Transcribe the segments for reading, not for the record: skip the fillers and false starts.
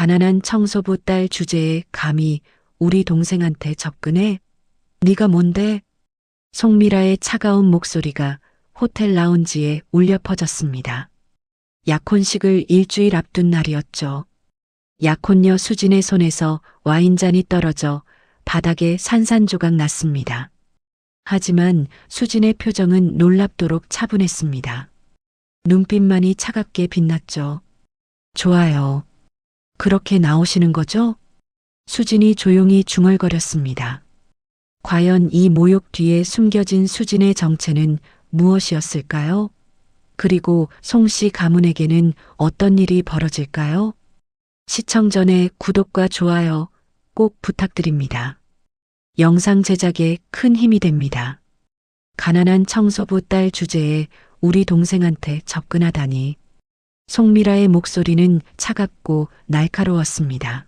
가난한 청소부 딸 주제에 감히 우리 동생한테 접근해? 네가 뭔데? 송미라의 차가운 목소리가 호텔 라운지에 울려 퍼졌습니다. 약혼식을 일주일 앞둔 날이었죠. 약혼녀 수진의 손에서 와인잔이 떨어져 바닥에 산산조각 났습니다. 하지만 수진의 표정은 놀랍도록 차분했습니다. 눈빛만이 차갑게 빛났죠. 좋아요. 그렇게 나오시는 거죠? 수진이 조용히 중얼거렸습니다. 과연 이 모욕 뒤에 숨겨진 수진의 정체는 무엇이었을까요? 그리고 송씨 가문에게는 어떤 일이 벌어질까요? 시청 전에 구독과 좋아요 꼭 부탁드립니다. 영상 제작에 큰 힘이 됩니다. 가난한 청소부 딸 주제에 우리 동생한테 접근하다니. 송미라의 목소리는 차갑고 날카로웠습니다.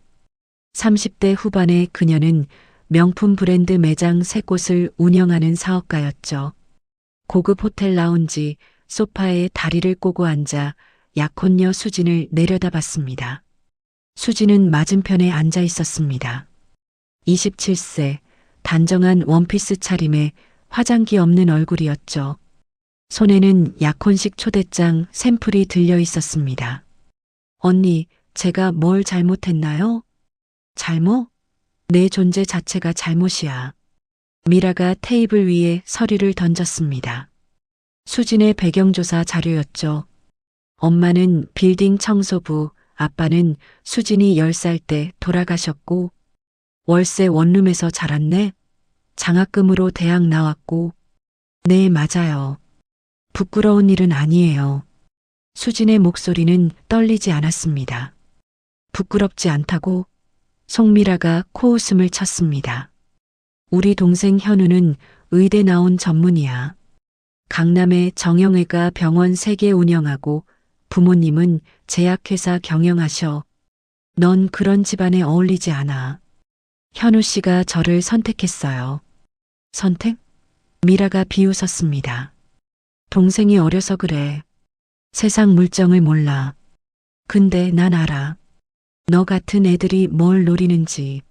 30대 후반의 그녀는 명품 브랜드 매장 3곳을 운영하는 사업가였죠. 고급 호텔 라운지 소파에 다리를 꼬고 앉아 약혼녀 수진을 내려다봤습니다. 수진은 맞은편에 앉아 있었습니다. 27세, 단정한 원피스 차림에 화장기 없는 얼굴이었죠. 손에는 약혼식 초대장 샘플이 들려 있었습니다. 언니, 제가 뭘 잘못했나요? 잘못? 내 존재 자체가 잘못이야. 미라가 테이블 위에 서류를 던졌습니다. 수진의 배경조사 자료였죠. 엄마는 빌딩 청소부, 아빠는 수진이 10살 때 돌아가셨고, 월세 원룸에서 자랐네. 장학금으로 대학 나왔고. 네, 맞아요. 부끄러운 일은 아니에요. 수진의 목소리는 떨리지 않았습니다. 부끄럽지 않다고? 송미라가 코웃음을 쳤습니다. 우리 동생 현우는 의대 나온 전문의야. 강남의 정형외과 병원 3개 운영하고 부모님은 제약회사 경영하셔. 넌 그런 집안에 어울리지 않아. 현우 씨가 저를 선택했어요. 선택? 미라가 비웃었습니다. 동생이 어려서 그래. 세상 물정을 몰라. 근데 난 알아. 너 같은 애들이 뭘 노리는지.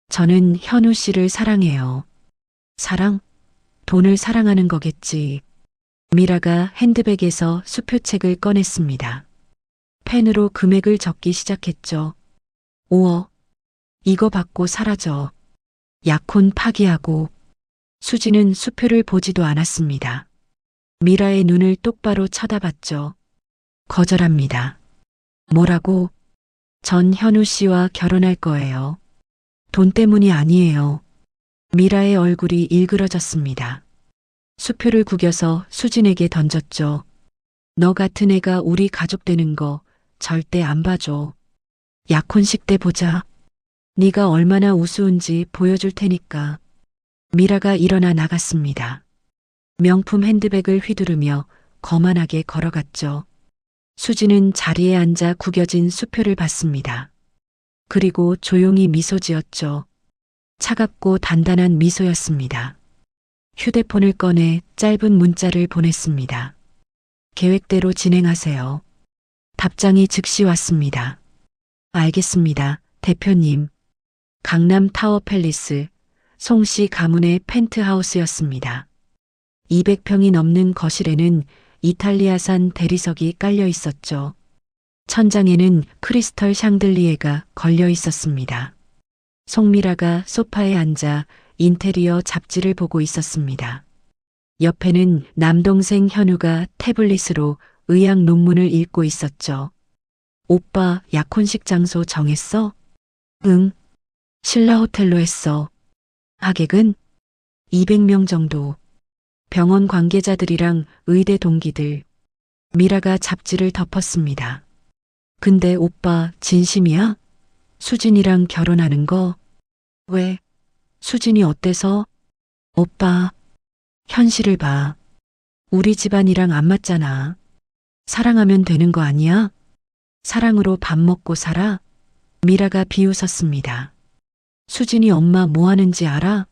저는 현우 씨를 사랑해요. 사랑? 돈을 사랑하는 거겠지. 미라가 핸드백에서 수표책을 꺼냈습니다. 펜으로 금액을 적기 시작했죠. 5억. 이거 받고 사라져. 약혼 파기하고. 수지는 수표를 보지도 않았습니다. 미라의 눈을 똑바로 쳐다봤죠. 거절합니다. 뭐라고? 전 현우 씨와 결혼할 거예요. 돈 때문이 아니에요. 미라의 얼굴이 일그러졌습니다. 수표를 구겨서 수진에게 던졌죠. 너 같은 애가 우리 가족 되는 거 절대 안 봐줘. 약혼식 때 보자. 네가 얼마나 우스운지 보여줄 테니까. 미라가 일어나 나갔습니다. 명품 핸드백을 휘두르며 거만하게 걸어갔죠. 수진은 자리에 앉아 구겨진 수표를 봤습니다. 그리고 조용히 미소 지었죠. 차갑고 단단한 미소였습니다. 휴대폰을 꺼내 짧은 문자를 보냈습니다. 계획대로 진행하세요. 답장이 즉시 왔습니다. 알겠습니다, 대표님. 강남 타워 팰리스, 송씨 가문의 펜트하우스였습니다. 200평이 넘는 거실에는 이탈리아산 대리석이 깔려 있었죠. 천장에는 크리스털 샹들리에가 걸려 있었습니다. 송미라가 소파에 앉아 인테리어 잡지를 보고 있었습니다. 옆에는 남동생 현우가 태블릿으로 의학 논문을 읽고 있었죠. 오빠 약혼식 장소 정했어? 응. 신라 호텔로 했어. 하객은 200명 정도. 병원 관계자들이랑 의대 동기들. 미라가 잡지를 덮었습니다. 근데 오빠 진심이야? 수진이랑 결혼하는 거? 왜? 수진이 어때서? 오빠, 현실을 봐. 우리 집안이랑 안 맞잖아. 사랑하면 되는 거 아니야? 사랑으로 밥 먹고 살아? 미라가 비웃었습니다. 수진이 엄마 뭐 하는지 알아?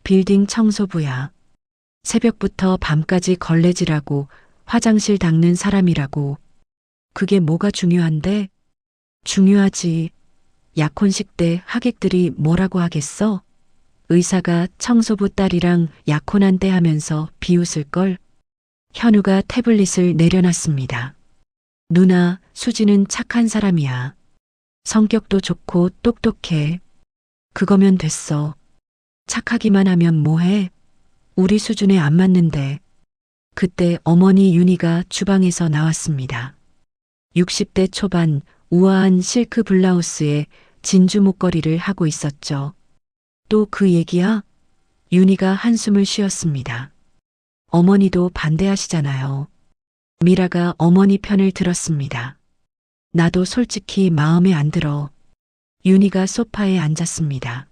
빌딩 청소부야. 새벽부터 밤까지 걸레질하고 화장실 닦는 사람이라고. 그게 뭐가 중요한데? 중요하지. 약혼식 때 하객들이 뭐라고 하겠어? 의사가 청소부 딸이랑 약혼한대 하면서 비웃을걸? 현우가 태블릿을 내려놨습니다. 누나, 수지는 착한 사람이야. 성격도 좋고 똑똑해. 그거면 됐어. 착하기만 하면 뭐해? 우리 수준에 안 맞는데. 그때 어머니 윤희가 주방에서 나왔습니다. 60대 초반 우아한 실크 블라우스에 진주 목걸이를 하고 있었죠. 또 그 얘기야? 윤희가 한숨을 쉬었습니다. 어머니도 반대하시잖아요. 미라가 어머니 편을 들었습니다. 나도 솔직히 마음에 안 들어. 윤희가 소파에 앉았습니다.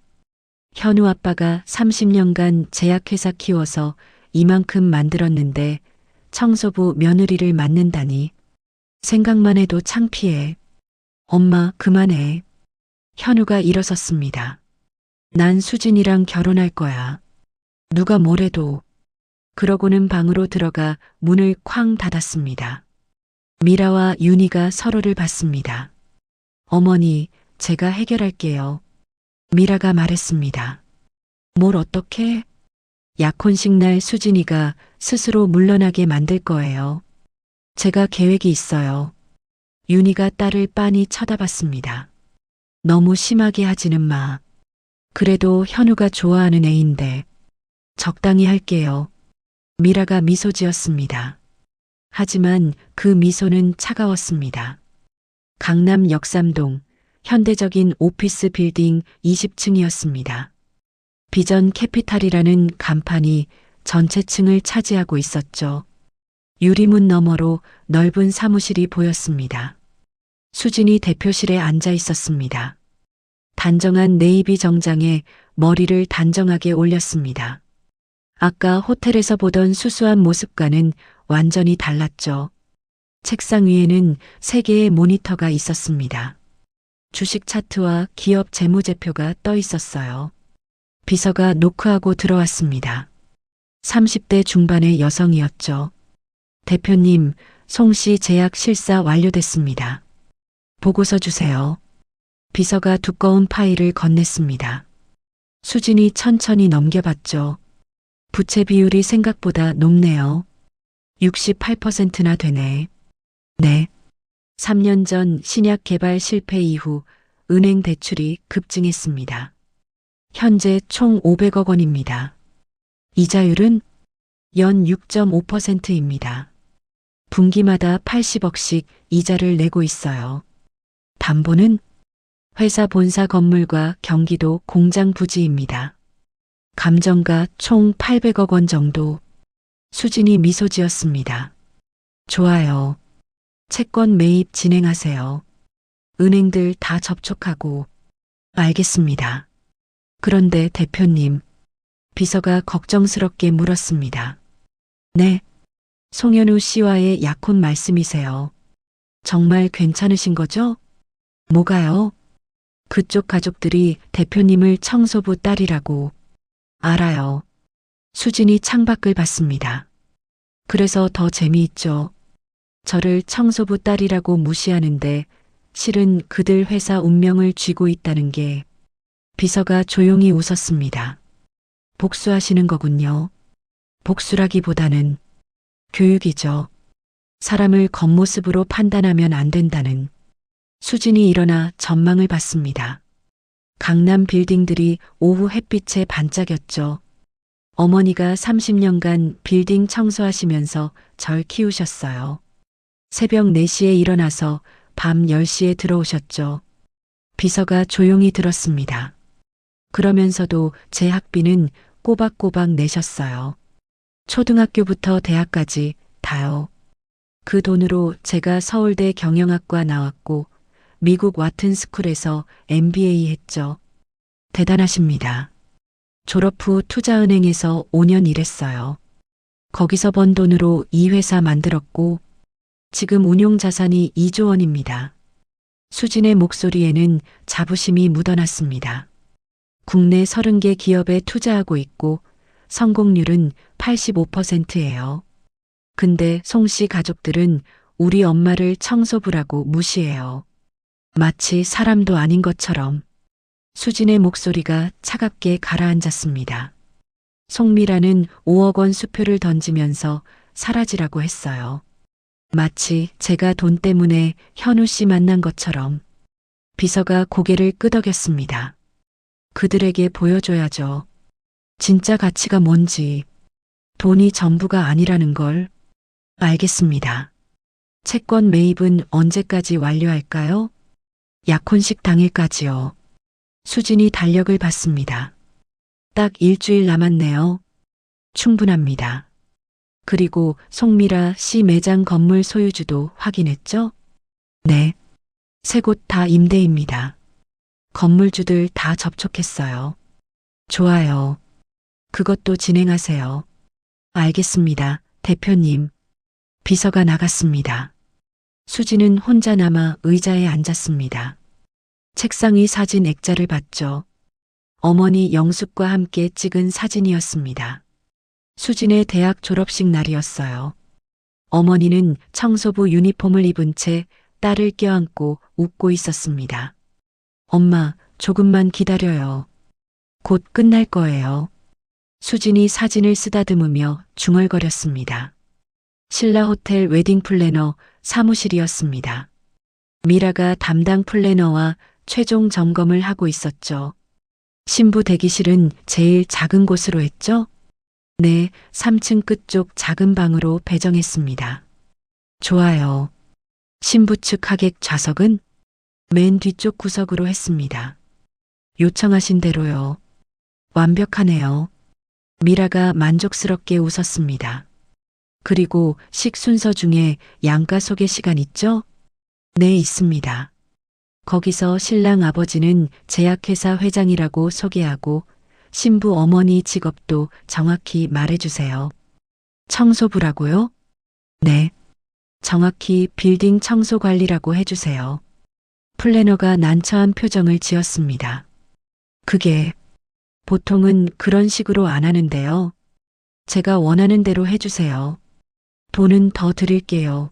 현우 아빠가 30년간 제약회사 키워서 이만큼 만들었는데 청소부 며느리를 맡는다니. 생각만 해도 창피해. 엄마, 그만해. 현우가 일어섰습니다. 난 수진이랑 결혼할 거야. 누가 뭐래도. 그러고는 방으로 들어가 문을 쾅 닫았습니다. 미라와 윤희가 서로를 봤습니다. 어머니, 제가 해결할게요. 미라가 말했습니다. 뭘 어떻게? 약혼식 날 수진이가 스스로 물러나게 만들 거예요. 제가 계획이 있어요. 윤희가 딸을 빤히 쳐다봤습니다. 너무 심하게 하지는 마. 그래도 현우가 좋아하는 애인데. 적당히 할게요. 미라가 미소 지었습니다. 하지만 그 미소는 차가웠습니다. 강남 역삼동 현대적인 오피스 빌딩 20층이었습니다. 비전 캐피탈이라는 간판이 전체 층을 차지하고 있었죠. 유리문 너머로 넓은 사무실이 보였습니다. 수진이 대표실에 앉아 있었습니다. 단정한 네이비 정장에 머리를 단정하게 올렸습니다. 아까 호텔에서 보던 수수한 모습과는 완전히 달랐죠. 책상 위에는 3개의 모니터가 있었습니다. 주식 차트와 기업 재무제표가 떠 있었어요. 비서가 노크하고 들어왔습니다. 30대 중반의 여성이었죠. 대표님, 송씨 제약 실사 완료됐습니다. 보고서 주세요. 비서가 두꺼운 파일을 건넸습니다. 수진이 천천히 넘겨봤죠. 부채 비율이 생각보다 높네요. 68%나 되네. 네. 3년 전 신약 개발 실패 이후 은행 대출이 급증했습니다. 현재 총 500억 원입니다. 이자율은 연 6.5%입니다. 분기마다 80억씩 이자를 내고 있어요. 담보는 회사 본사 건물과 경기도 공장 부지입니다. 감정가 총 800억 원 정도. 수진이 미소 지었습니다. 좋아요. 채권 매입 진행하세요. 은행들 다 접촉하고. 알겠습니다. 그런데 대표님, 비서가 걱정스럽게 물었습니다. 네. 송현우 씨와의 약혼 말씀이세요. 정말 괜찮으신 거죠? 뭐가요? 그쪽 가족들이 대표님을 청소부 딸이라고. 알아요. 수진이 창밖을 봤습니다. 그래서 더 재미있죠. 저를 청소부 딸이라고 무시하는데 실은 그들 회사 운명을 쥐고 있다는 게. 비서가 조용히 웃었습니다. 복수하시는 거군요. 복수라기보다는 교육이죠. 사람을 겉모습으로 판단하면 안 된다는. 수진이 일어나 전망을 봤습니다. 강남 빌딩들이 오후 햇빛에 반짝였죠. 어머니가 30년간 빌딩 청소하시면서 절 키우셨어요. 새벽 4시에 일어나서 밤 10시에 들어오셨죠. 비서가 조용히 들었습니다. 그러면서도 제 학비는 꼬박꼬박 내셨어요. 초등학교부터 대학까지 다요. 그 돈으로 제가 서울대 경영학과 나왔고 미국 와튼스쿨에서 MBA 했죠. 대단하십니다. 졸업 후 투자은행에서 5년 일했어요. 거기서 번 돈으로 이 회사 만들었고 지금 운용 자산이 2조 원입니다. 수진의 목소리에는 자부심이 묻어났습니다. 국내 30개 기업에 투자하고 있고 성공률은 85%예요. 근데 송 씨 가족들은 우리 엄마를 청소부라고 무시해요. 마치 사람도 아닌 것처럼 수진의 목소리가 차갑게 가라앉았습니다. 송미라는 5억 원 수표를 던지면서 사라지라고 했어요. 마치 제가 돈 때문에 현우 씨 만난 것처럼. 비서가 고개를 끄덕였습니다. 그들에게 보여줘야죠. 진짜 가치가 뭔지. 돈이 전부가 아니라는 걸. 알겠습니다. 채권 매입은 언제까지 완료할까요? 약혼식 당일까지요. 수진이 달력을 봤습니다. 딱 일주일 남았네요. 충분합니다. 그리고 송미라 씨 매장 건물 소유주도 확인했죠? 네. 세 곳 다 임대입니다. 건물주들 다 접촉했어요. 좋아요. 그것도 진행하세요. 알겠습니다, 대표님. 비서가 나갔습니다. 수지는 혼자 남아 의자에 앉았습니다. 책상 위 사진 액자를 봤죠. 어머니 영숙과 함께 찍은 사진이었습니다. 수진의 대학 졸업식 날이었어요. 어머니는 청소부 유니폼을 입은 채 딸을 껴안고 웃고 있었습니다. 엄마, 조금만 기다려요. 곧 끝날 거예요. 수진이 사진을 쓰다듬으며 중얼거렸습니다. 신라 호텔 웨딩 플래너 사무실이었습니다. 미라가 담당 플래너와 최종 점검을 하고 있었죠. 신부 대기실은 제일 작은 곳으로 했죠? 네, 3층 끝쪽 작은 방으로 배정했습니다. 좋아요. 신부 측 하객 좌석은 맨 뒤쪽 구석으로 했습니다. 요청하신 대로요. 완벽하네요. 미라가 만족스럽게 웃었습니다. 그리고 식순서 중에 양가 소개 시간 있죠? 네, 있습니다. 거기서 신랑 아버지는 제약회사 회장이라고 소개하고 신부 어머니 직업도 정확히 말해주세요. 청소부라고요? 네. 정확히 빌딩 청소 관리라고 해주세요. 플래너가 난처한 표정을 지었습니다. 그게 보통은 그런 식으로 안 하는데요. 제가 원하는 대로 해주세요. 돈은 더 드릴게요.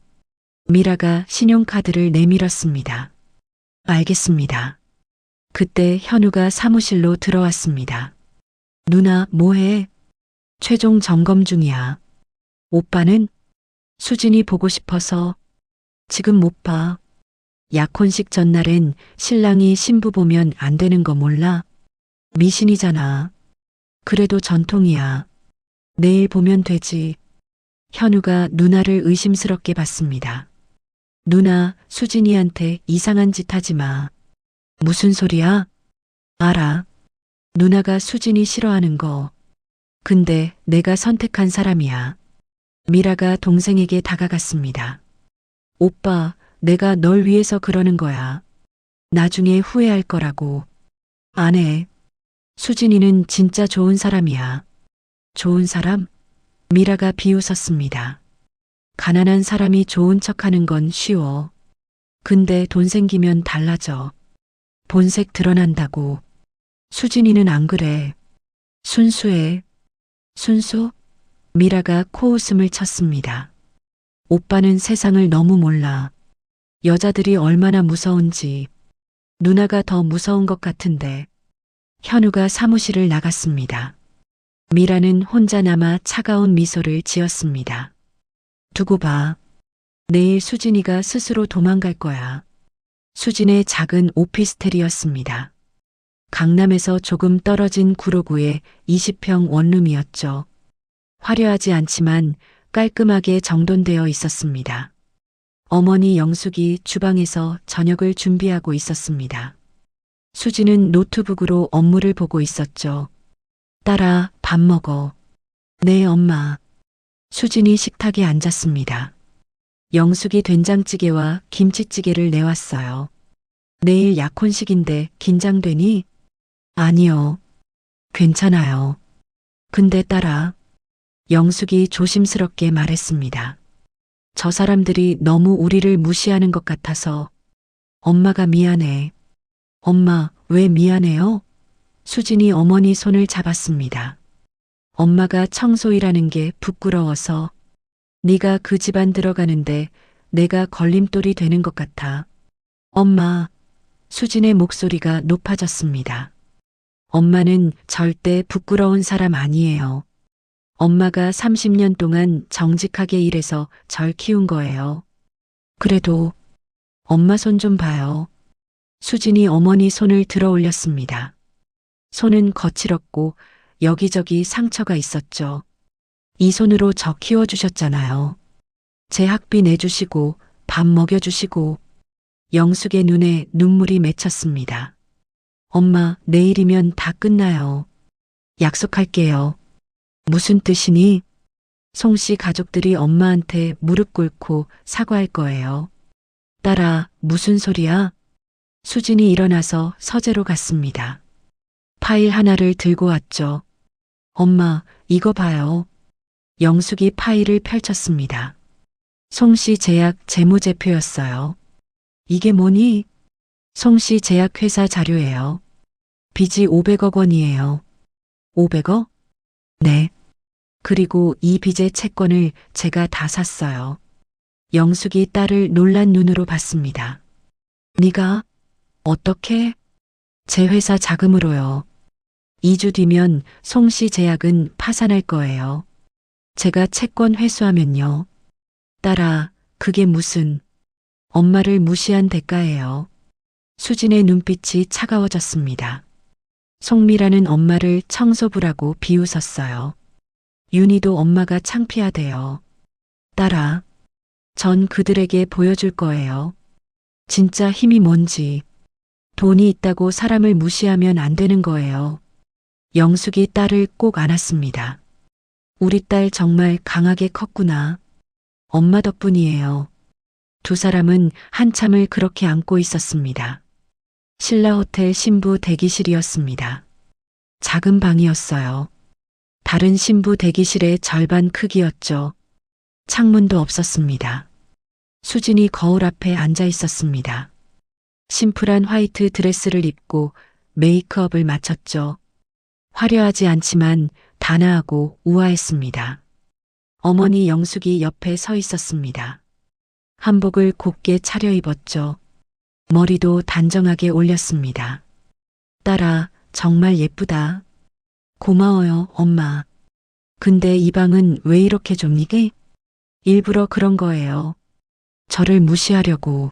미라가 신용카드를 내밀었습니다. 알겠습니다. 그때 현우가 사무실로 들어왔습니다. 누나, 뭐해? 최종 점검 중이야. 오빠는? 수진이 보고 싶어서. 지금 못 봐. 약혼식 전날엔 신랑이 신부 보면 안 되는 거 몰라? 미신이잖아. 그래도 전통이야. 내일 보면 되지. 현우가 누나를 의심스럽게 봤습니다. 누나, 수진이한테 이상한 짓 하지 마. 무슨 소리야? 알아. 누나가 수진이 싫어하는 거. 근데 내가 선택한 사람이야. 미라가 동생에게 다가갔습니다. 오빠, 내가 널 위해서 그러는 거야. 나중에 후회할 거라고. 안 해. 수진이는 진짜 좋은 사람이야. 좋은 사람? 미라가 비웃었습니다. 가난한 사람이 좋은 척하는 건 쉬워. 근데 돈 생기면 달라져. 본색 드러난다고. 수진이는 안 그래. 순수해. 순수? 미라가 코웃음을 쳤습니다. 오빠는 세상을 너무 몰라. 여자들이 얼마나 무서운지. 누나가 더 무서운 것 같은데. 현우가 사무실을 나갔습니다. 미라는 혼자 남아 차가운 미소를 지었습니다. 두고 봐. 내일 수진이가 스스로 도망갈 거야. 수진의 작은 오피스텔이었습니다. 강남에서 조금 떨어진 구로구의 20평 원룸이었죠. 화려하지 않지만 깔끔하게 정돈되어 있었습니다. 어머니 영숙이 주방에서 저녁을 준비하고 있었습니다. 수진은 노트북으로 업무를 보고 있었죠. 딸아, 밥 먹어. 네, 엄마. 수진이 식탁에 앉았습니다. 영숙이 된장찌개와 김치찌개를 내왔어요. 내일 약혼식인데 긴장되니? 아니요. 괜찮아요. 근데 딸아. 영숙이 조심스럽게 말했습니다. 저 사람들이 너무 우리를 무시하는 것 같아서. 엄마가 미안해. 엄마, 왜 미안해요? 수진이 어머니 손을 잡았습니다. 엄마가 청소일하는 게 부끄러워서. 네가 그 집안 들어가는데 내가 걸림돌이 되는 것 같아. 엄마, 수진의 목소리가 높아졌습니다. 엄마는 절대 부끄러운 사람 아니에요. 엄마가 30년 동안 정직하게 일해서 절 키운 거예요. 그래도 엄마 손 좀 봐요. 수진이 어머니 손을 들어 올렸습니다. 손은 거칠었고 여기저기 상처가 있었죠. 이 손으로 저 키워주셨잖아요. 제 학비 내주시고 밥 먹여주시고. 영숙의 눈에 눈물이 맺혔습니다. 엄마, 내일이면 다 끝나요. 약속할게요. 무슨 뜻이니? 송씨 가족들이 엄마한테 무릎 꿇고 사과할 거예요. 딸아, 무슨 소리야? 수진이 일어나서 서재로 갔습니다. 파일 하나를 들고 왔죠. 엄마, 이거 봐요. 영숙이 파일을 펼쳤습니다. 송씨 제약 재무제표였어요. 이게 뭐니? 송씨 제약회사 자료예요. 빚이 500억 원이에요. 500억? 네. 그리고 이 빚의 채권을 제가 다 샀어요. 영숙이 딸을 놀란 눈으로 봤습니다. 네가? 어떻게? 제 회사 자금으로요. 2주 뒤면 송씨 제약은 파산할 거예요. 제가 채권 회수하면요. 딸아, 그게 무슨... 엄마를 무시한 대가예요. 수진의 눈빛이 차가워졌습니다. 송미라는 엄마를 청소부라고 비웃었어요. 윤희도 엄마가 창피하대요. 딸아, 전 그들에게 보여줄 거예요. 진짜 힘이 뭔지. 돈이 있다고 사람을 무시하면 안 되는 거예요. 영숙이 딸을 꼭 안았습니다. 우리 딸 정말 강하게 컸구나. 엄마 덕분이에요. 두 사람은 한참을 그렇게 안고 있었습니다. 신라호텔 신부 대기실이었습니다. 작은 방이었어요. 다른 신부 대기실의 절반 크기였죠. 창문도 없었습니다. 수진이 거울 앞에 앉아 있었습니다. 심플한 화이트 드레스를 입고 메이크업을 마쳤죠. 화려하지 않지만 단아하고 우아했습니다. 어머니 영숙이 옆에 서 있었습니다. 한복을 곱게 차려입었죠. 머리도 단정하게 올렸습니다. 딸아, 정말 예쁘다. 고마워요, 엄마. 근데 이 방은 왜 이렇게 좁니게? 일부러 그런 거예요. 저를 무시하려고.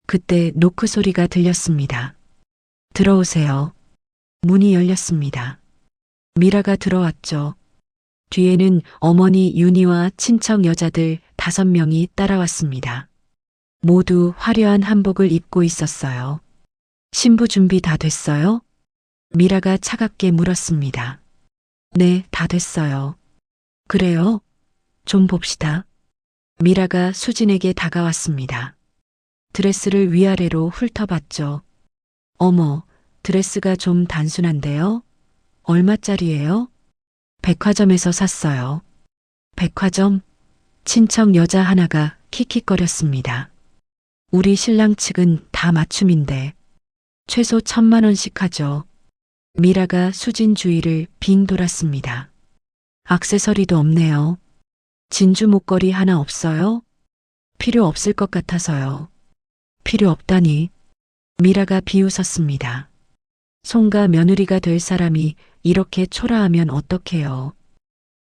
그때 노크 소리가 들렸습니다. 들어오세요. 문이 열렸습니다. 미라가 들어왔죠. 뒤에는 어머니 윤희와 친척 여자들 5명이 따라왔습니다. 모두 화려한 한복을 입고 있었어요. 신부 준비 다 됐어요? 미라가 차갑게 물었습니다. 네, 다 됐어요. 그래요? 좀 봅시다. 미라가 수진에게 다가왔습니다. 드레스를 위아래로 훑어봤죠. 어머, 드레스가 좀 단순한데요? 얼마짜리예요? 백화점에서 샀어요. 백화점? 친척 여자 하나가 킥킥거렸습니다. 우리 신랑 측은 다 맞춤인데 최소 1,000만 원씩 하죠. 미라가 수진 주위를 빙 돌았습니다. 액세서리도 없네요. 진주 목걸이 하나 없어요? 필요 없을 것 같아서요. 필요 없다니. 미라가 비웃었습니다. 송가 며느리가 될 사람이 이렇게 초라하면 어떡해요.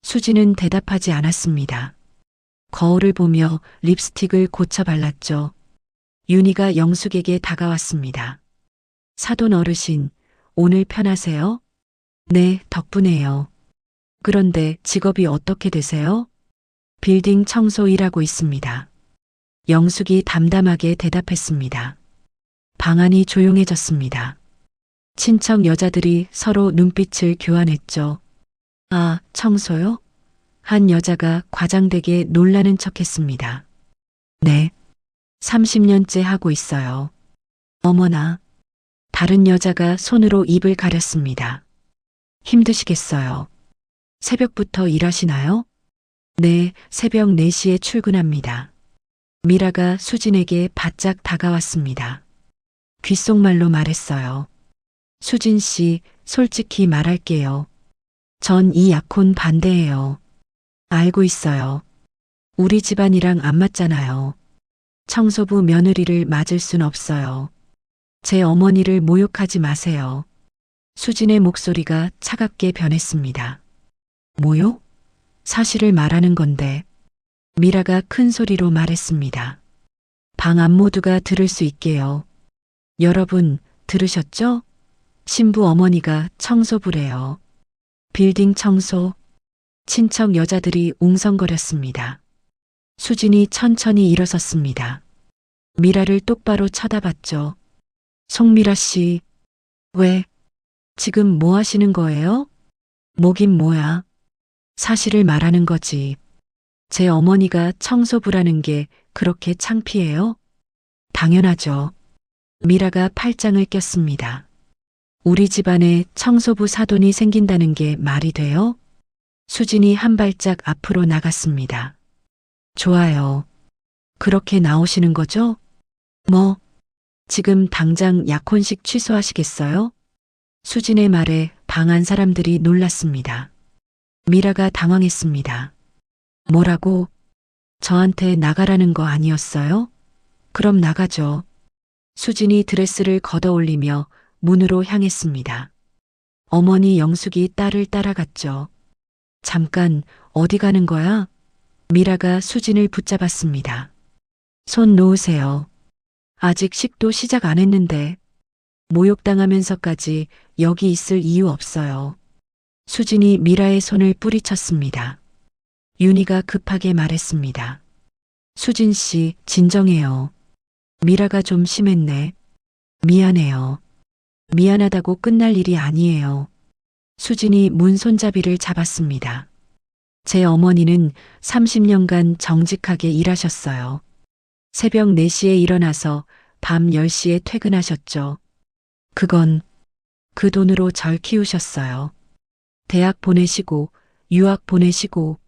수진은 대답하지 않았습니다. 거울을 보며 립스틱을 고쳐 발랐죠. 윤희가 영숙에게 다가왔습니다. 사돈 어르신, 오늘 편하세요? 네, 덕분에요. 그런데 직업이 어떻게 되세요? 빌딩 청소 일하고 있습니다. 영숙이 담담하게 대답했습니다. 방 안이 조용해졌습니다. 친척 여자들이 서로 눈빛을 교환했죠. 아, 청소요? 한 여자가 과장되게 놀라는 척했습니다. 네, 30년째 하고 있어요. 어머나. 다른 여자가 손으로 입을 가렸습니다. 힘드시겠어요. 새벽부터 일하시나요? 네, 새벽 4시에 출근합니다. 미라가 수진에게 바짝 다가왔습니다. 귓속말로 말했어요. 수진 씨, 솔직히 말할게요. 전 이 약혼 반대예요. 알고 있어요. 우리 집안이랑 안 맞잖아요. 청소부 며느리를 맞을 순 없어요. 제 어머니를 모욕하지 마세요. 수진의 목소리가 차갑게 변했습니다. 모욕? 사실을 말하는 건데. 미라가 큰 소리로 말했습니다. 방 안 모두가 들을 수 있게요. 여러분, 들으셨죠? 신부 어머니가 청소부래요. 빌딩 청소. 친척 여자들이 웅성거렸습니다. 수진이 천천히 일어섰습니다. 미라를 똑바로 쳐다봤죠. 송미라 씨, 왜? 지금 뭐 하시는 거예요? 뭐긴 뭐야. 사실을 말하는 거지. 제 어머니가 청소부라는 게 그렇게 창피해요? 당연하죠. 미라가 팔짱을 꼈습니다. 우리 집안에 청소부 사돈이 생긴다는 게 말이 돼요? 수진이 한 발짝 앞으로 나갔습니다. 좋아요. 그렇게 나오시는 거죠? 뭐, 지금 당장 약혼식 취소하시겠어요? 수진의 말에 방 안 사람들이 놀랐습니다. 미라가 당황했습니다. 뭐라고? 저한테 나가라는 거 아니었어요? 그럼 나가죠. 수진이 드레스를 걷어 올리며 문으로 향했습니다. 어머니 영숙이 딸을 따라갔죠. 잠깐, 어디 가는 거야? 미라가 수진을 붙잡았습니다. 손 놓으세요. 아직 식도 시작 안 했는데. 모욕당하면서까지 여기 있을 이유 없어요. 수진이 미라의 손을 뿌리쳤습니다. 윤희가 급하게 말했습니다. 수진 씨, 진정해요. 미라가 좀 심했네. 미안해요. 미안하다고 끝날 일이 아니에요. 수진이 문 손잡이를 잡았습니다. 제 어머니는 30년간 정직하게 일하셨어요. 새벽 4시에 일어나서 밤 10시에 퇴근하셨죠. 그건 그 돈으로 절 키우셨어요. 대학 보내시고 유학 보내시고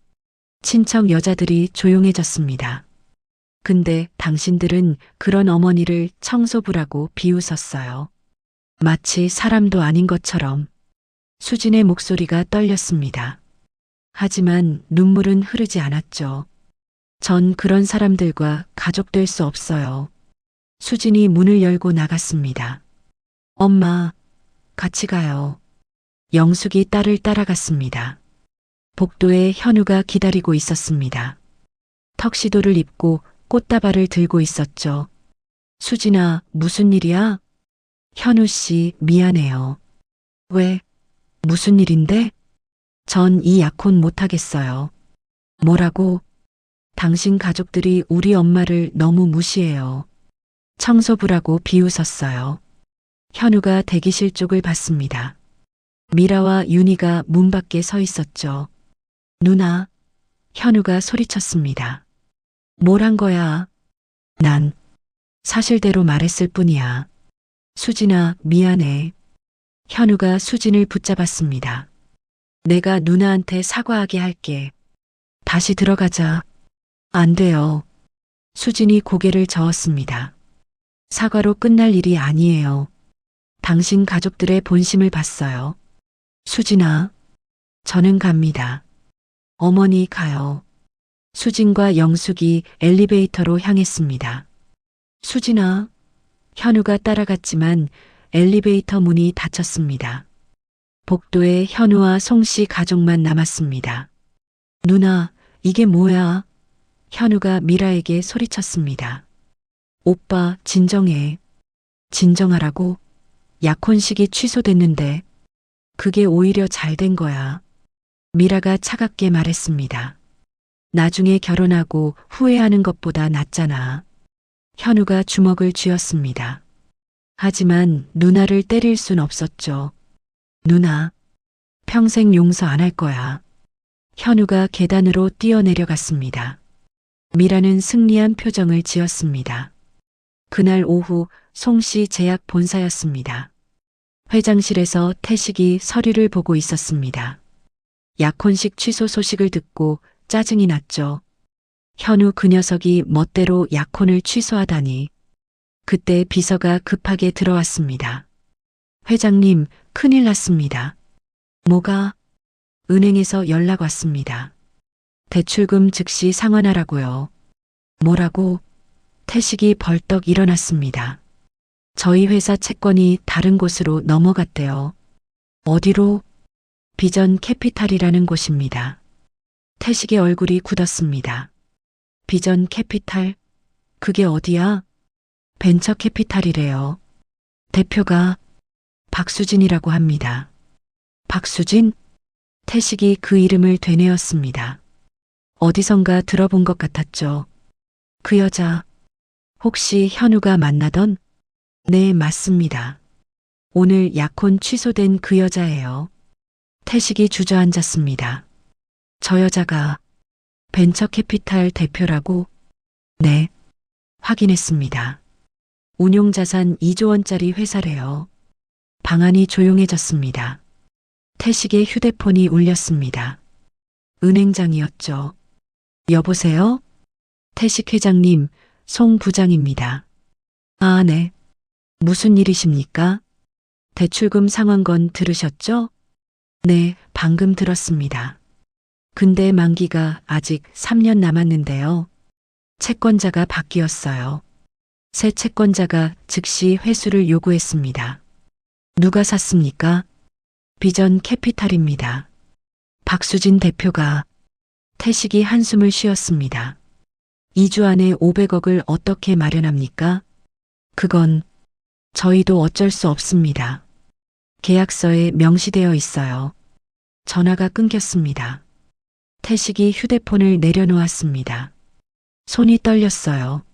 친척 여자들이 조용해졌습니다. 근데 당신들은 그런 어머니를 청소부라고 비웃었어요. 마치 사람도 아닌 것처럼. 수진의 목소리가 떨렸습니다. 하지만 눈물은 흐르지 않았죠. 전 그런 사람들과 가족될 수 없어요. 수진이 문을 열고 나갔습니다. 엄마, 같이 가요. 영숙이 딸을 따라갔습니다. 복도에 현우가 기다리고 있었습니다. 턱시도를 입고 꽃다발을 들고 있었죠. 수진아, 무슨 일이야? 현우 씨, 미안해요. 왜? 무슨 일인데? 전 이 약혼 못하겠어요. 뭐라고? 당신 가족들이 우리 엄마를 너무 무시해요. 청소부라고 비웃었어요. 현우가 대기실 쪽을 봤습니다. 미라와 윤희가 문 밖에 서 있었죠. 누나, 현우가 소리쳤습니다. 뭘 한 거야? 난 사실대로 말했을 뿐이야. 수진아, 미안해. 현우가 수진을 붙잡았습니다. 내가 누나한테 사과하게 할게. 다시 들어가자. 안 돼요. 수진이 고개를 저었습니다. 사과로 끝날 일이 아니에요. 당신 가족들의 본심을 봤어요. 수진아, 저는 갑니다. 어머니 가요. 수진과 영숙이 엘리베이터로 향했습니다. 수진아, 현우가 따라갔지만 엘리베이터 문이 닫혔습니다. 복도에 현우와 송씨 가족만 남았습니다. 누나, 이게 뭐야? 현우가 미라에게 소리쳤습니다. 오빠, 진정해. 진정하라고? 약혼식이 취소됐는데. 그게 오히려 잘 된 거야. 미라가 차갑게 말했습니다. 나중에 결혼하고 후회하는 것보다 낫잖아. 현우가 주먹을 쥐었습니다. 하지만 누나를 때릴 순 없었죠. 누나, 평생 용서 안 할 거야. 현우가 계단으로 뛰어내려갔습니다. 미라는 승리한 표정을 지었습니다. 그날 오후 송씨 제약 본사였습니다. 회장실에서 태식이 서류를 보고 있었습니다. 약혼식 취소 소식을 듣고 짜증이 났죠. 현우 그 녀석이 멋대로 약혼을 취소하다니. 그때 비서가 급하게 들어왔습니다. 회장님, 큰일 났습니다. 뭐가? 은행에서 연락 왔습니다. 대출금 즉시 상환하라고요. 뭐라고? 태식이 벌떡 일어났습니다. 저희 회사 채권이 다른 곳으로 넘어갔대요. 어디로? 비전 캐피탈이라는 곳입니다. 태식의 얼굴이 굳었습니다. 비전 캐피탈? 그게 어디야? 벤처 캐피탈이래요. 대표가 박수진이라고 합니다. 박수진? 태식이 그 이름을 되뇌었습니다. 어디선가 들어본 것 같았죠. 그 여자, 혹시 현우가 만나던? 네, 맞습니다. 오늘 약혼 취소된 그 여자예요. 태식이 주저앉았습니다. 저 여자가 벤처 캐피탈 대표라고? 네, 확인했습니다. 운용자산 2조 원짜리 회사래요. 방안이 조용해졌습니다. 태식의 휴대폰이 울렸습니다. 은행장이었죠. 여보세요? 태식 회장님, 송 부장입니다. 아, 네. 무슨 일이십니까? 대출금 상환건 들으셨죠? 네, 방금 들었습니다. 근데 만기가 아직 3년 남았는데요. 채권자가 바뀌었어요. 새 채권자가 즉시 회수를 요구했습니다. 누가 샀습니까? 비전 캐피탈입니다. 박수진 대표가. 태식이 한숨을 쉬었습니다. 2주 안에 500억을 어떻게 마련합니까? 그건 저희도 어쩔 수 없습니다. 계약서에 명시되어 있어요. 전화가 끊겼습니다. 태식이 휴대폰을 내려놓았습니다. 손이 떨렸어요.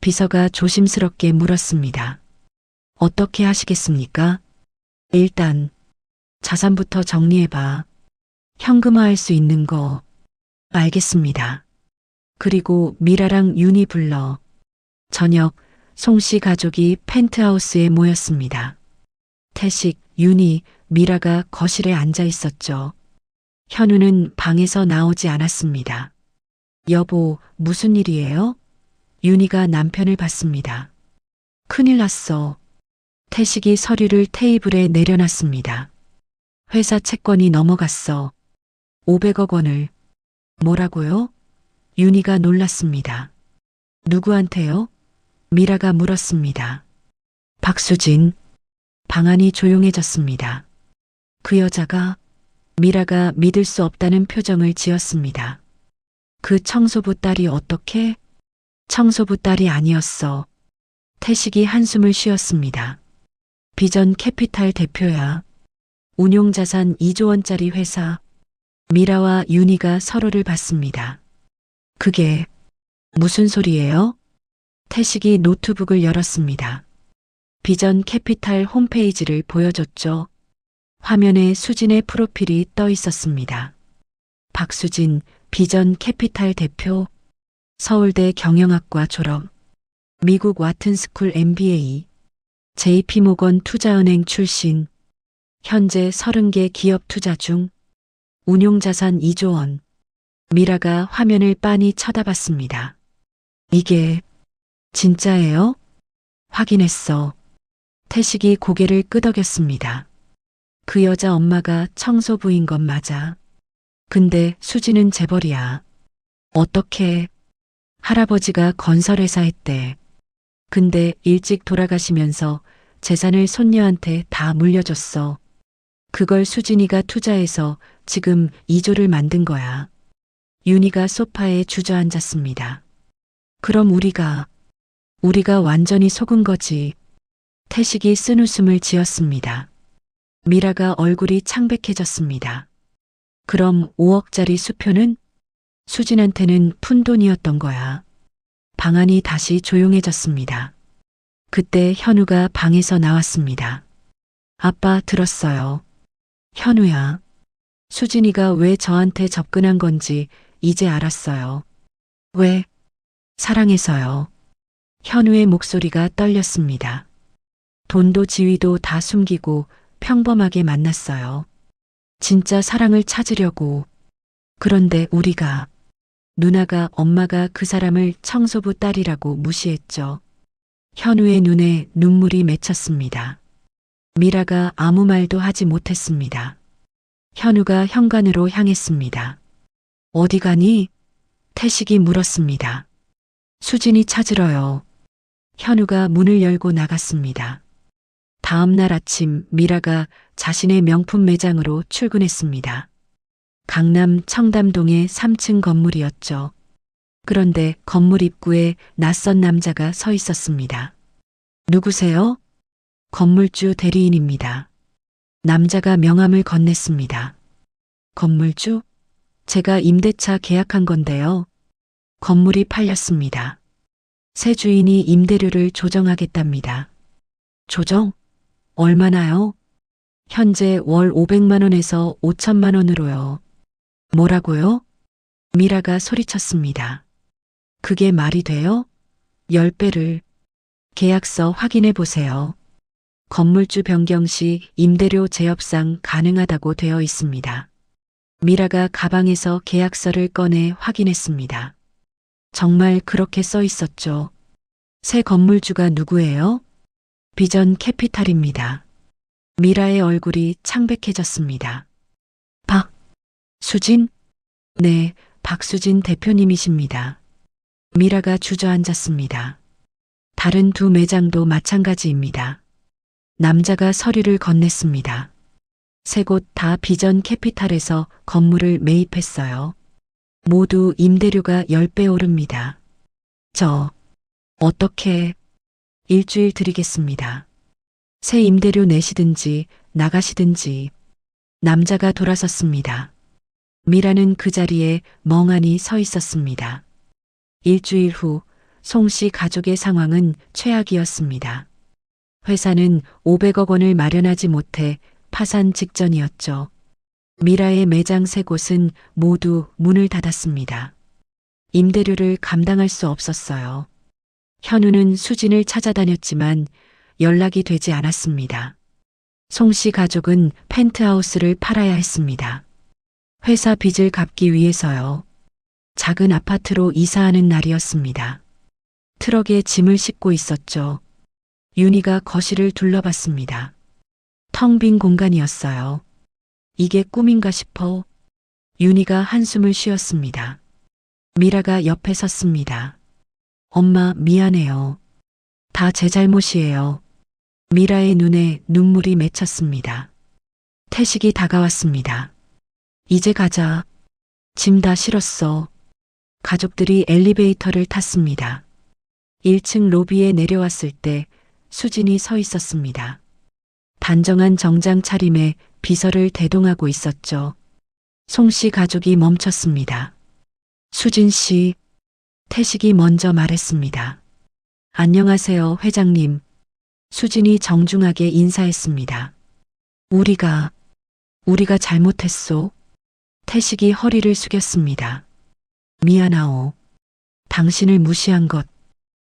비서가 조심스럽게 물었습니다. 어떻게 하시겠습니까? 일단 자산부터 정리해봐. 현금화할 수 있는 거. 알겠습니다. 그리고 미라랑 윤이 불러. 저녁 송씨 가족이 펜트하우스에 모였습니다. 태식, 윤이, 미라가 거실에 앉아 있었죠. 현우는 방에서 나오지 않았습니다. 여보, 무슨 일이에요? 윤희가 남편을 봤습니다. 큰일 났어. 태식이 서류를 테이블에 내려놨습니다. 회사 채권이 넘어갔어. 500억 원을. 뭐라고요? 윤희가 놀랐습니다. 누구한테요? 미라가 물었습니다. 박수진. 방안이 조용해졌습니다. 그 여자가. 미라가 믿을 수 없다는 표정을 지었습니다. 그 청소부 딸이 어떻게? 청소부 딸이 아니었어. 태식이 한숨을 쉬었습니다. 비전 캐피탈 대표야. 운용자산 2조 원짜리 회사. 미라와 윤희가 서로를 봤습니다. 그게 무슨 소리예요? 태식이 노트북을 열었습니다. 비전 캐피탈 홈페이지를 보여줬죠. 화면에 수진의 프로필이 떠 있었습니다. 박수진, 비전 캐피탈 대표, 서울대 경영학과 졸업, 미국 와튼스쿨 MBA, JP모건 투자은행 출신, 현재 30개 기업 투자 중, 운용자산 2조 원. 미라가 화면을 빤히 쳐다봤습니다. 이게 진짜예요? 확인했어. 태식이 고개를 끄덕였습니다. 그 여자 엄마가 청소부인 건 맞아. 근데 수지는 재벌이야. 어떻게? 할아버지가 건설회사 했대. 근데 일찍 돌아가시면서 재산을 손녀한테 다 물려줬어. 그걸 수진이가 투자해서 지금 2조를 만든 거야. 윤희가 소파에 주저앉았습니다. 그럼 우리가 완전히 속은 거지. 태식이 쓴웃음을 지었습니다. 미라가 얼굴이 창백해졌습니다. 그럼 5억짜리 수표는? 수진한테는 푼돈이었던 거야. 방안이 다시 조용해졌습니다. 그때 현우가 방에서 나왔습니다. 아빠 들었어요. 현우야. 수진이가 왜 저한테 접근한 건지 이제 알았어요. 왜? 사랑해서요. 현우의 목소리가 떨렸습니다. 돈도 지위도 다 숨기고 평범하게 만났어요. 진짜 사랑을 찾으려고. 그런데 우리가, 누나가 엄마가 그 사람을 청소부 딸이라고 무시했죠. 현우의 눈에 눈물이 맺혔습니다. 미라가 아무 말도 하지 못했습니다. 현우가 현관으로 향했습니다. 어디 가니? 태식이 물었습니다. 수진이 찾으러요. 현우가 문을 열고 나갔습니다. 다음 날 아침 미라가 자신의 명품 매장으로 출근했습니다. 강남 청담동의 3층 건물이었죠. 그런데 건물 입구에 낯선 남자가 서 있었습니다. 누구세요? 건물주 대리인입니다. 남자가 명함을 건넸습니다. 건물주? 제가 임대차 계약한 건데요. 건물이 팔렸습니다. 새 주인이 임대료를 조정하겠답니다. 조정? 얼마나요? 현재 월 500만 원에서 5천만 원으로요. 뭐라고요? 미라가 소리쳤습니다. 그게 말이 돼요? 10배를. 계약서 확인해 보세요. 건물주 변경 시 임대료 재협상 가능하다고 되어 있습니다. 미라가 가방에서 계약서를 꺼내 확인했습니다. 정말 그렇게 써 있었죠. 새 건물주가 누구예요? 비전 캐피탈입니다. 미라의 얼굴이 창백해졌습니다. 수진? 네, 박수진 대표님이십니다. 미라가 주저앉았습니다. 다른 두 매장도 마찬가지입니다. 남자가 서류를 건넸습니다. 세 곳 다 비전 캐피탈에서 건물을 매입했어요. 모두 임대료가 10배 오릅니다. 어떻게? 일주일 드리겠습니다. 새 임대료 내시든지 나가시든지. 남자가 돌아섰습니다. 미라는 그 자리에 멍하니 서 있었습니다. 일주일 후 송 씨 가족의 상황은 최악이었습니다. 회사는 500억 원을 마련하지 못해 파산 직전이었죠. 미라의 매장 세 곳은 모두 문을 닫았습니다. 임대료를 감당할 수 없었어요. 현우는 수진을 찾아다녔지만 연락이 되지 않았습니다. 송 씨 가족은 펜트하우스를 팔아야 했습니다. 회사 빚을 갚기 위해서요. 작은 아파트로 이사하는 날이었습니다. 트럭에 짐을 싣고 있었죠. 윤희가 거실을 둘러봤습니다. 텅 빈 공간이었어요. 이게 꿈인가 싶어. 윤희가 한숨을 쉬었습니다. 미라가 옆에 섰습니다. 엄마, 미안해요. 다 제 잘못이에요. 미라의 눈에 눈물이 맺혔습니다. 태식이 다가왔습니다. 이제 가자. 짐 다 실었어. 가족들이 엘리베이터를 탔습니다. 1층 로비에 내려왔을 때 수진이 서 있었습니다. 단정한 정장 차림에 비서를 대동하고 있었죠. 송 씨 가족이 멈췄습니다. 수진 씨, 태식이 먼저 말했습니다. 안녕하세요, 회장님. 수진이 정중하게 인사했습니다. 우리가 잘못했소. 태식이 허리를 숙였습니다. 미안하오. 당신을 무시한 것.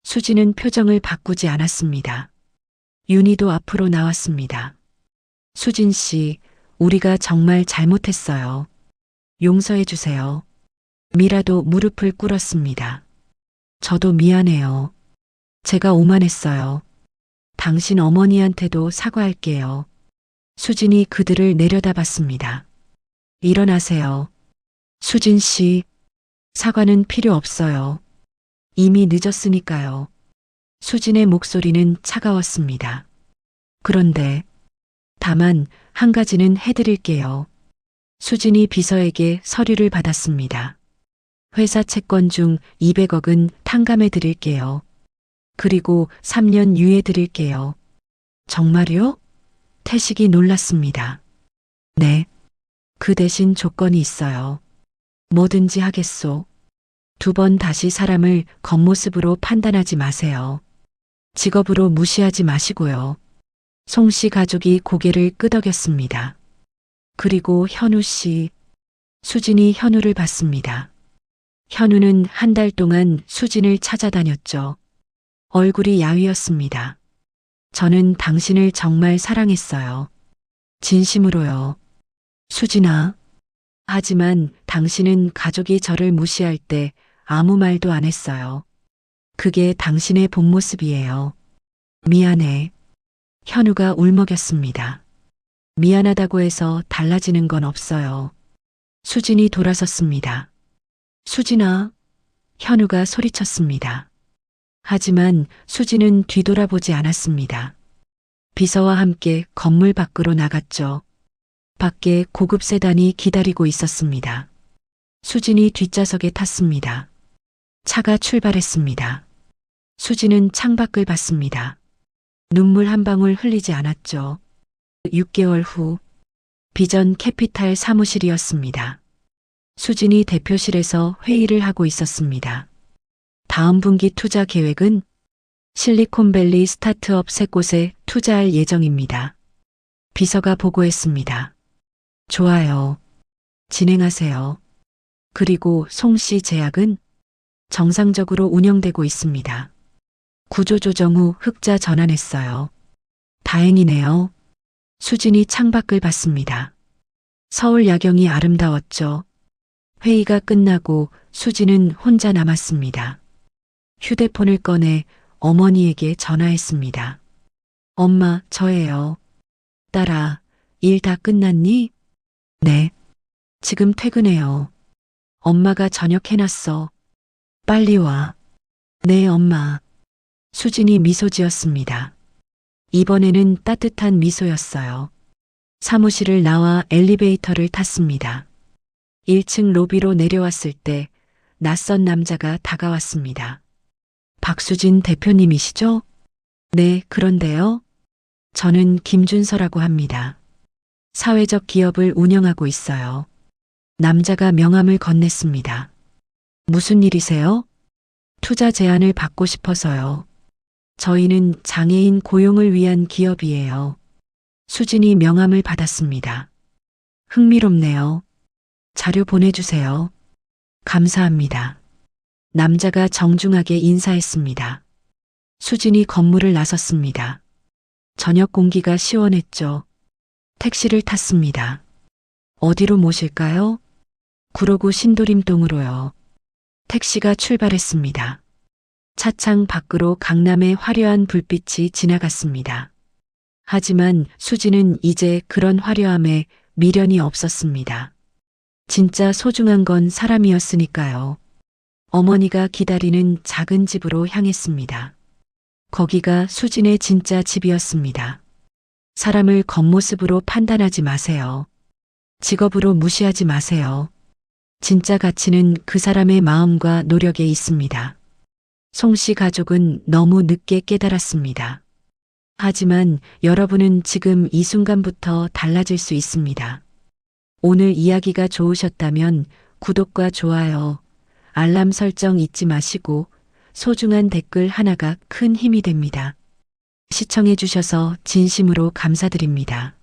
수진은 표정을 바꾸지 않았습니다. 윤희도 앞으로 나왔습니다. 수진 씨, 우리가 정말 잘못했어요. 용서해 주세요. 미라도 무릎을 꿇었습니다. 저도 미안해요. 제가 오만했어요. 당신 어머니한테도 사과할게요. 수진이 그들을 내려다봤습니다. 일어나세요. 수진 씨, 사과는 필요 없어요. 이미 늦었으니까요. 수진의 목소리는 차가웠습니다. 그런데, 다만 한 가지는 해드릴게요. 수진이 비서에게 서류를 받았습니다. 회사 채권 중 200억은 탕감해 드릴게요. 그리고 3년 유예 드릴게요. 정말요? 태식이 놀랐습니다. 네. 그 대신 조건이 있어요. 뭐든지 하겠소. 2번 다시 사람을 겉모습으로 판단하지 마세요. 직업으로 무시하지 마시고요. 송 씨 가족이 고개를 끄덕였습니다. 그리고 현우 씨. 수진이 현우를 봤습니다. 현우는 한 달 동안 수진을 찾아다녔죠. 얼굴이 야위었습니다. 저는 당신을 정말 사랑했어요. 진심으로요. 수진아. 하지만 당신은 가족이 저를 무시할 때 아무 말도 안 했어요. 그게 당신의 본 모습이에요. 미안해. 현우가 울먹였습니다. 미안하다고 해서 달라지는 건 없어요. 수진이 돌아섰습니다. 수진아. 현우가 소리쳤습니다. 하지만 수지는 뒤돌아보지 않았습니다. 비서와 함께 건물 밖으로 나갔죠. 밖에 고급 세단이 기다리고 있었습니다. 수진이 뒷좌석에 탔습니다. 차가 출발했습니다. 수지는 창밖을 봤습니다. 눈물 한 방울 흘리지 않았죠. 6개월 후 비전 캐피탈 사무실이었습니다. 수진이 대표실에서 회의를 하고 있었습니다. 다음 분기 투자 계획은 실리콘밸리 스타트업 3곳에 투자할 예정입니다. 비서가 보고했습니다. 좋아요. 진행하세요. 그리고 송씨 제약은 정상적으로 운영되고 있습니다. 구조조정 후 흑자 전환했어요. 다행이네요. 수진이 창밖을 봤습니다. 서울 야경이 아름다웠죠. 회의가 끝나고 수진은 혼자 남았습니다. 휴대폰을 꺼내 어머니에게 전화했습니다. 엄마, 저예요. 딸아, 일 다 끝났니? 네. 지금 퇴근해요. 엄마가 저녁 해놨어. 빨리 와. 네, 엄마. 수진이 미소 지었습니다. 이번에는 따뜻한 미소였어요. 사무실을 나와 엘리베이터를 탔습니다. 1층 로비로 내려왔을 때 낯선 남자가 다가왔습니다. 박수진 대표님이시죠? 네, 그런데요. 저는 김준서라고 합니다. 사회적 기업을 운영하고 있어요. 남자가 명함을 건넸습니다. 무슨 일이세요? 투자 제안을 받고 싶어서요. 저희는 장애인 고용을 위한 기업이에요. 수진이 명함을 받았습니다. 흥미롭네요. 자료 보내주세요. 감사합니다. 남자가 정중하게 인사했습니다. 수진이 건물을 나섰습니다. 저녁 공기가 시원했죠. 택시를 탔습니다. 어디로 모실까요? 구로구 신도림동으로요. 택시가 출발했습니다. 차창 밖으로 강남의 화려한 불빛이 지나갔습니다. 하지만 수지는 이제 그런 화려함에 미련이 없었습니다. 진짜 소중한 건 사람이었으니까요. 어머니가 기다리는 작은 집으로 향했습니다. 거기가 수진의 진짜 집이었습니다. 사람을 겉모습으로 판단하지 마세요. 직업으로 무시하지 마세요. 진짜 가치는 그 사람의 마음과 노력에 있습니다. 송씨 가족은 너무 늦게 깨달았습니다. 하지만 여러분은 지금 이 순간부터 달라질 수 있습니다. 오늘 이야기가 좋으셨다면 구독과 좋아요, 알람 설정 잊지 마시고 소중한 댓글 하나가 큰 힘이 됩니다. 시청해 주셔서 진심으로 감사드립니다.